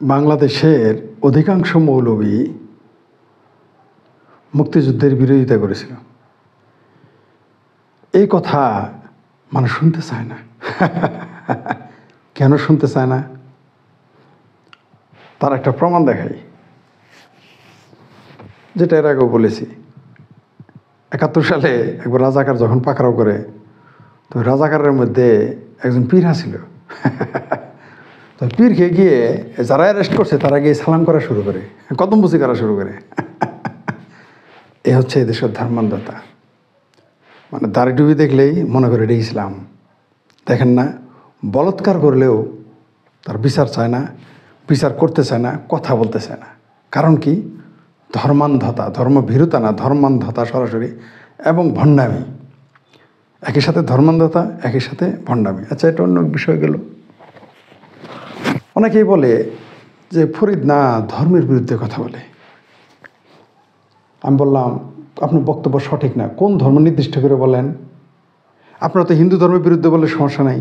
বাংলাদেশের অধিকাংশ মৌলবী মুক্তিযুদ্ধের বিরোধিতা করেছিল। এই কথা মানুষ শুনতে চায় না। কেন শুনতে চায় না? তার একটা প্রমাণ দেখাই, যেটা এর আগেও বলেছি। 71 সালে একবার রাজাকার যখন পাকড়াও করে, তো রাজাকারের মধ্যে একজন পীর ছিল। তো পীরকে গিয়ে যারা অ্যারেস্ট করছে তারা গিয়ে সালাম করা শুরু করে, কদমবুসি করা শুরু করে। এ হচ্ছে এদেশের ধর্মান্ধতা। মানে দাড়ি টুপি দেখলেই মনে করে এটা ইসলাম। দেখেন না, বলৎকার করলেও তার বিচার চায় না, বিচার করতে চায় না, কথা বলতে চায় না। কারণ কি? ধর্মান্ধতা, ধর্মভীরুতা না, ধর্মান্ধতা সরাসরি, এবং ভণ্ডামি। একই সাথে ধর্মান্ধতা, একই সাথে ভণ্ডামি। আচ্ছা, এটা অন্য বিষয় গেল। অনেকেই বলে যে ফরিদ না ধর্মের বিরুদ্ধে কথা বলে। আমি বললাম, আপনার বক্তব্য সঠিক না। কোন ধর্ম নির্দিষ্ট করে বলেন? আপনারা তো হিন্দু ধর্মের বিরুদ্ধে বললে সমস্যা নাই,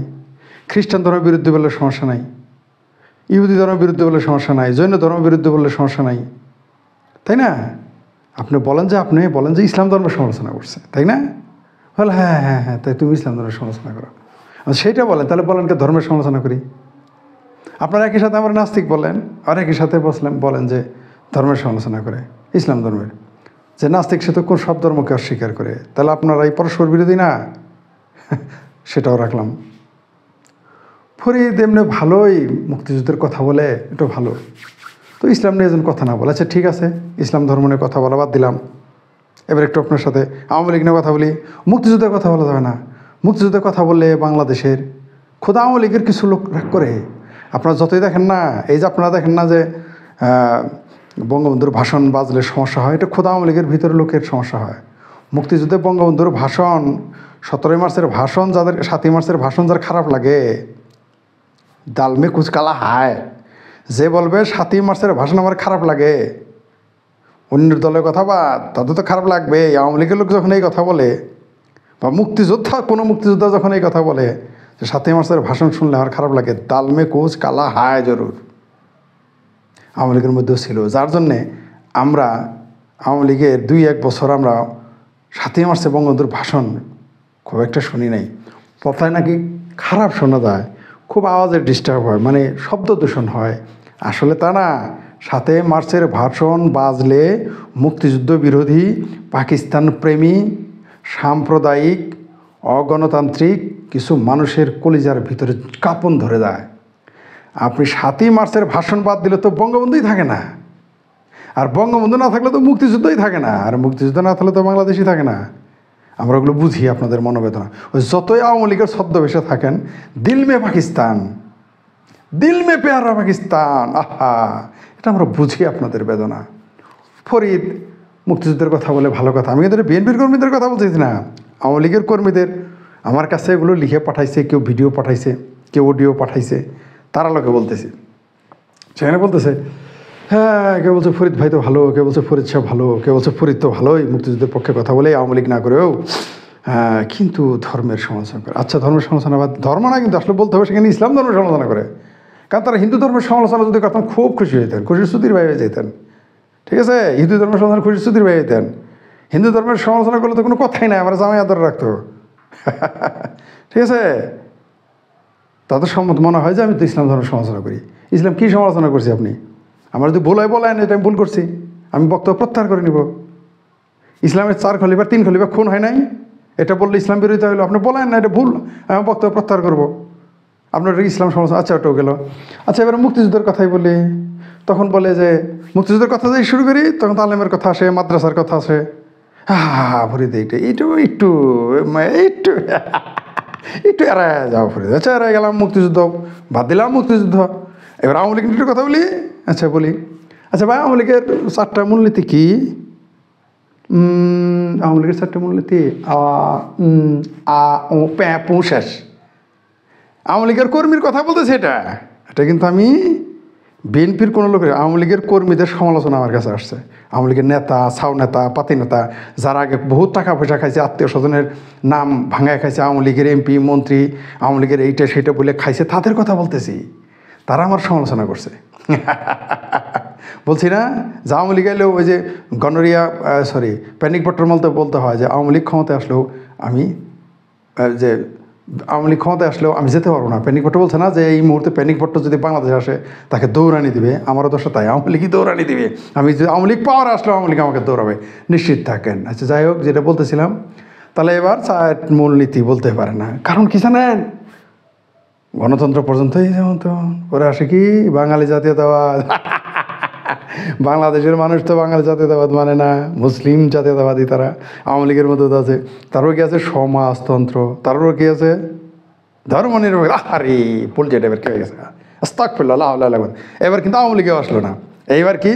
খ্রিস্টান ধর্মের বিরুদ্ধে বললে সমস্যা নাই, ইহুদি ধর্মের বিরুদ্ধে বললে সমস্যা নাই, জৈন ধর্মের বিরুদ্ধে বললে সমস্যা নাই, তাই না? আপনি বলেন যে ইসলাম ধর্মের সমালোচনা করছে, তাই না? বলে হ্যাঁ হ্যাঁ হ্যাঁ, তাই তুমি ইসলাম ধর্মের সমালোচনা করো। সেইটা বলেন, তাহলে বলেন কে ধর্মের সমালোচনা করি? আপনারা একই সাথে আমার নাস্তিক বলেন, আর একই সাথে বলেন যে ধর্মের সমালোচনা করে, ইসলাম ধর্মের। যে নাস্তিক সে তো কোন সব ধর্মকে অস্বীকার করে, তাহলে আপনারা এই পরস্পর বিরোধী না? সেটাও রাখলাম। ফরিদ এমনি ভালোই মুক্তিযুদ্ধের কথা বলে, এটা ভালো। তো ইসলাম নিয়ে যেন কথা না বলে। আচ্ছা ঠিক আছে, ইসলাম ধর্ম নিয়ে কথা বলা বাদ দিলাম। এবার একটু আপনার সাথে আওয়ামী লীগ নিয়ে কথা বলি। মুক্তিযুদ্ধের কথা বলা যাবে না। মুক্তিযুদ্ধের কথা বললে বাংলাদেশের খোদ আওয়ামী লীগের কিছু লোক রাগ করে। আপনারা যতই দেখেন না, এই যে আপনারা দেখেন না যে বঙ্গবন্ধুর ভাষণ বাজলে সমস্যা হয়, এটা খোদ আওয়ামী লীগের ভিতরে লোকের সমস্যা হয়। মুক্তিযুদ্ধে বঙ্গবন্ধুর ভাষণ, 17 মার্চের ভাষণ, 7 মার্চের ভাষণ যার খারাপ লাগে, ডালমে কুচকালা হায়। যে বলবে 7 মার্চের ভাষণ আমার খারাপ লাগে, অন্যের দলের কথা বা তাদের তো খারাপ লাগবে। আওয়ামী লীগের লোক যখন এই কথা বলে, বা কোনো মুক্তিযোদ্ধা যখন এই কথা বলে যে 7 মার্চের ভাষণ শুনলে আমার খারাপ লাগে, ডালমে কুচ কালা হায় জরুর। আওয়ামী লীগের মধ্যেও ছিল, যার জন্যে আমরা আওয়ামী লীগের 2-1 বছর আমরা 7 মার্চে বঙ্গবন্ধুর ভাষণ খুব একটা শুনি নাই। কথায় নাকি খারাপ শোনা যায়, খুব আওয়াজের ডিস্টার্ব হয়, মানে শব্দ দূষণ হয়। আসলে তা না। 7 মার্চের ভাষণ বাজলে মুক্তিযুদ্ধ বিরোধী, পাকিস্তান প্রেমী, সাম্প্রদায়িক, অগণতান্ত্রিক কিছু মানুষের কলিজার ভিতরে কাঁপন ধরে যায়। আপনি 7 মার্চের ভাষণ বাদ দিলে তো বঙ্গবন্ধুই থাকে না, আর বঙ্গবন্ধু না থাকলে তো মুক্তিযুদ্ধই থাকে না, আর মুক্তিযুদ্ধ না থাকলে তো বাংলাদেশই থাকে না। আমরা ওগুলো বুঝি, আপনাদের মনোবেদনা। ওই যতই আওয়ামী লীগের ছদ্মবেশে থাকেন, দিল মে পাকিস্তান, দিল মে পেয়ারা পাকিস্তান, আহা, এটা আমরা বুঝি আপনাদের বেদনা। ফরিদ মুক্তিযুদ্ধের কথা বলে ভালো কথা। আমি কিন্তু বিএনপির কর্মীদের কথা বলতেছি না, আওয়ামী লীগের কর্মীদের আমার কাছে এগুলো লিখে পাঠাইছে, কেউ ভিডিও পাঠাইছে, কেউ অডিও পাঠাইছে, তারা লোকে বলতেছে। সেখানে বলতেছে হ্যাঁ, কেউ বলছে ফরিদ ভাই তো ভালো, কেউ বলছে ফরিদ সাহেব ভালো, কেউ বলছে ফরিদ তো ভালোই মুক্তিযুদ্ধের পক্ষে কথা বলে, আওয়ামী লীগ না করেও, কিন্তু ধর্মের সমালোচনা করে। আচ্ছা, ধর্মের সমালোচনা বা ধর্ম না, কিন্তু আসলে বলতে হবে সেখানে ইসলাম ধর্মের সমালোচনা করে। কারণ তারা হিন্দু ধর্মের সমালোচনা যদি করতাম খুব খুশি হইতেন, খুশির সুতির ভাই হয়ে যেতেন। ঠিক আছে, হিন্দু ধর্মের সমালোচনা খুশির সুতির ভাই হইতেন। হিন্দু ধর্মের সমালোচনা করলে তো কোনো কথাই নাই, আমরা জামাই আদর রাখতো। ঠিক আছে, তাদের সম্মত মনে হয় যে আমি তো ইসলাম ধর্মের সমালোচনা করি। ইসলাম কী সমালোচনা করছি আপনি? আমার যদি বলেন এটা আমি ভুল করছি, আমি বক্তব্য প্রত্যাহার করে নিব। ইসলামের 4 খলিফা 3 খলিফা খুন হয় নাই, এটা বললে ইসলাম বিরোধিতা হইলো। আপনি বলেন না এটা ভুল, আমি বক্তব্য প্রত্যাহার করবো। আপনার ইসলাম সমালোচনা, আচ্ছা ওটাও গেল। আচ্ছা, এবার মুক্তিযুদ্ধের কথাই বলি। তখন বলে যে মুক্তিযুদ্ধের কথা যদি শুরু করি, তখন তালেমের কথা আসে, মাদ্রাসার কথা আসে। ভরে দিই এইটাও একটু একটু একটু এড়ায় যাও ফরিদ। আচ্ছা, এড়াই গেলাম, মুক্তিযুদ্ধ বাদ দিলাম, মুক্তিযুদ্ধ। এবার আওয়ামী লীগ নিয়ে কথা বলি। আচ্ছা বলি, আচ্ছা ভাই, আওয়ামী লীগের 4টা মূলনীতি কি? আওয়ামী লীগের 4টা মূলনীতি শেষ। আওয়ামী লীগের কর্মীর কথা বলতেছে, এটা কিন্তু আমি বিএনপির কোনো লোকের, আওয়ামী লীগের কর্মীদের সমালোচনা আমার কাছে আসছে। আওয়ামী লীগের নেতা, ছাউ নেতা, পাতি নেতা, যারা আগে বহুত টাকা পয়সা খাইছে, আত্মীয় স্বজনের নাম ভাঙায় খাইছে, আওয়ামী লীগের এমপি মন্ত্রী, আওয়ামী লীগের এইটা সেইটা বলে খাইছে, তাদের কথা বলতেছি। তারা আমার সমালোচনা করছে। বলছি না যে আওয়ামী লীগ এলেও ওই যে গণরিয়া প্যানিক বাট্টর বলতে হয় যে আওয়ামী লীগ ক্ষমতায় আসলেও আমি যে আওয়ামী লীগ ক্ষমতায় আসলেও আমি যেতে পারবো না। প্যানিক বাট্টর বলছে না যে এই মুহূর্তে প্যানিক বাট্টর যদি বাংলাদেশে আসে তাকে দৌড়ানি দিবে, আমারও দশা তাই, আওয়ামী লীগই দৌড়ানি দিবে। আমি যদি আওয়ামী লীগ পাওয়ার আসলেও আওয়ামী লীগ আমাকে দৌড়াবে, নিশ্চিত থাকেন। আচ্ছা যাই হোক, যেটা বলতেছিলাম, তাহলে এবার মূলনীতি বলতে পারে না, কারণ কি জানেন, গণতন্ত্র পর্যন্তই যেমন তো ওরা আসে কি বাঙালি জাতীয়তাবাদ। বাংলাদেশের মানুষ তো বাঙালি জাতীয়তাবাদ মানে না, মুসলিম জাতীয়তাবাদী তারা, আওয়ামী লীগের মধ্যে তো আছে। তারপর কি আছে সমাজতন্ত্র, তারপর কি আছে ধর্মনিরপেক্ষ। আরে পলিটি টাইপের কে গেছে, আস্তাগফিরুল্লাহ, এবার কিন্তু আওয়ামী লীগেও আসলো না। এইবার কি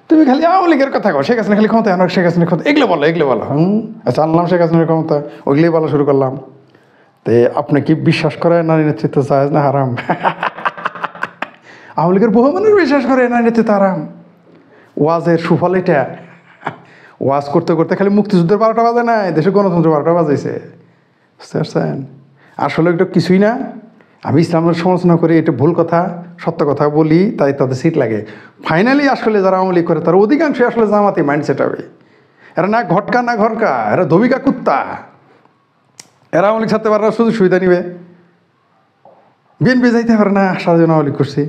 তুমি খালি আওয়ামী লীগের কথা কও, শেখ হাসিনা খালি ক্ষমতা, আমরা শেখ হাসিনার ক্ষমতা, এগুলো বলো। আচ্ছা আনলাম শেখ হাসিনার ক্ষমতা, ওইগুলোই বলা শুরু করলাম। তো আপনি কি বিশ্বাস করেন নারী নেতৃত্ব জায়েজ না হারাম? আওয়ামী লীগের বহু মানুষ বিশ্বাস করে নারী নেতৃত্ব হারাম। ওয়াজের সুফল এটা, ওয়াজ করতে করতে খালি মুক্তিযুদ্ধের 12টা বাজে না, দেশে গণতন্ত্র 12টা বাজাইছে, বুঝতে পারছেন? আসলে এটা কিছুই না। আমি ইসলামের সমালোচনা করি, এটা ভুল কথা, সত্য কথা বলি, তাই তাদের সিট লাগে। ফাইনালি আসলে যারা আওয়ামী লীগ করে তার অধিকাংশই আসলে জামাতি মাইন্ডসেট হবে। এরা না ঘটকা না ঘরকা, এরা ধবিকা কুত্তা। এরা আওয়ামী লীগ ছাড়তে পারে না, সুযোগ সুবিধা নিবে। বিএনপি যাইতে পারে না, সারা জন্য আওয়ামী লীগ করছি।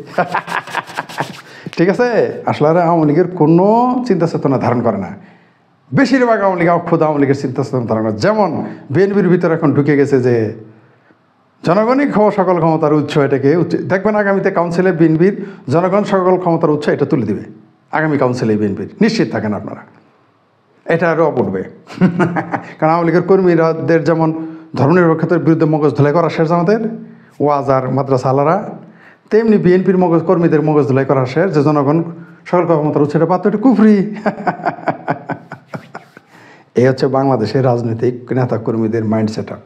ঠিক আছে, আসলে আওয়ামী লীগের কোনো চিন্তা চেতনা ধারণ করে না। বেশিরভাগ আওয়ামী লীগ খোদ আওয়ামী লীগের চিন্তা চেতনা ধারণ করে। যেমন বিএনপির ভিতরে এখন ঢুকে গেছে যে জনগণই সকল ক্ষমতার উৎস, এটাকে দেখবেন আগামীতে কাউন্সিলে বিএনপির জনগণ সকল ক্ষমতার উৎস এটা তুলে দিবে আগামী কাউন্সিলে বিএনপির, নিশ্চিত থাকেন আপনারা। এটা আরও উঠবে। কারণ আওয়ামী লীগের কর্মীদের যেমন ধর্মনিরপেক্ষতার বিরুদ্ধে মগজ ধুলাই করা শেষ আমাদের ওয়াজ আর মাদ্রাসা আলারা, তেমনি বিএনপির কর্মীদের মগজ ধুলাই করা শেষ যে জনগণ সকল ক্ষমতার উৎস, এটা পাত্র, এটা কুফরি। এই হচ্ছে বাংলাদেশের রাজনৈতিক নেতা কর্মীদের মাইন্ড সেট আপ।